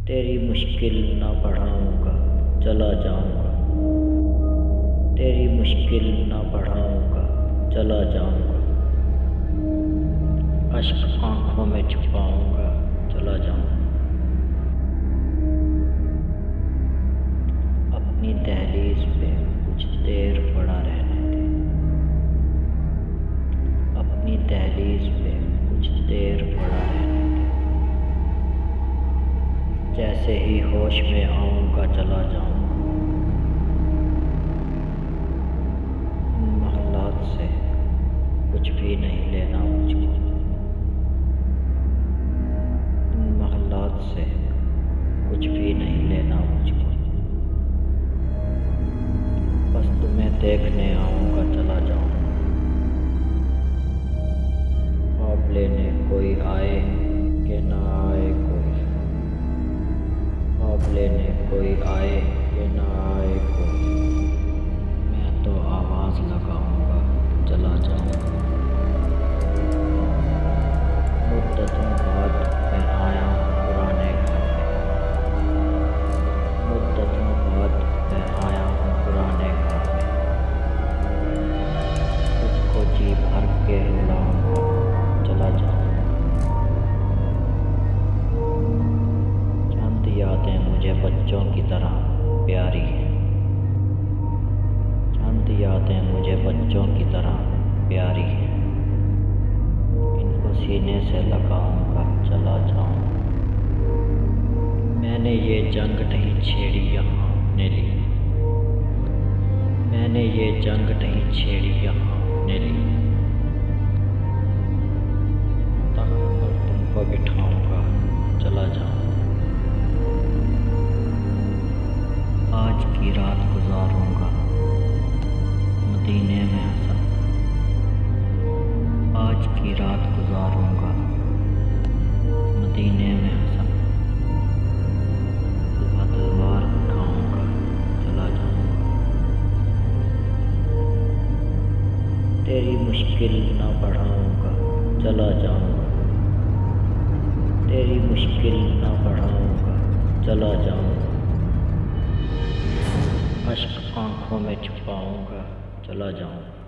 तेरी मुश्किल ना बढ़ाऊँगा, चला जाऊँगा। तेरी मुश्किल ना बढ़ाऊँगा, चला जाऊँगा। अश्क आँखों में छुपाऊँगा, चला जाऊँगा। अपनी दहलीज पे कुछ देर पड़ा रहने दे। अपनी दहलीज पे कुछ देर पड़ा रहने दे। जैसे ही होश में आऊँगा, चला जाऊँगा। इन महलात से कुछ भी नहीं लेना मुझको। इन महलात से कुछ भी नहीं लेना मुझको। बस तुम्हें देखने आऊँगा, चला जाऊँगा। ख्वाब लेने कोई आए कि ना आए कोई। ख्वाब लेने कोई आए कि ना आए कोई। मैं तो आवाज़ लगाऊँगा, चला जाऊँगा। मुद्दतों बाद मैं आया हूँ पुराने घर में। मुद्दतों बाद मैं आया हूँ पुराने घर में। तुझको जी भर के रुलाऊँगा, चला जाऊँगा। चंद यादें मुझे बच्चों की तरह प्यारी हैं। चंद यादें मुझे बच्चों की तरह प्यारी हैं। इनको सीने से लगाऊंगा, चला जाऊंगा। मैंने ये जंग नहीं छेड़ी यहाँ अपने लिए। मैंने ये जंग नहीं छेड़ी यहाँ अपने लिए। तख्त पर तुमको बिठाऊंगा, चला जाऊंगा। आज की रात गुजारूंगा मदीने में हसन। आज की रात गुजारूंगा मदीने में हसन। सुबह तलवार उठाऊंगा, चला जाऊंगा। तेरी मुश्किल ना बढ़ाऊंगा, चला जाऊंगा। तेरी मुश्किल ना बढ़ाऊंगा, चला जाऊंगा। अश्क आँखों में छुपाऊँगा, चला जाऊँगा।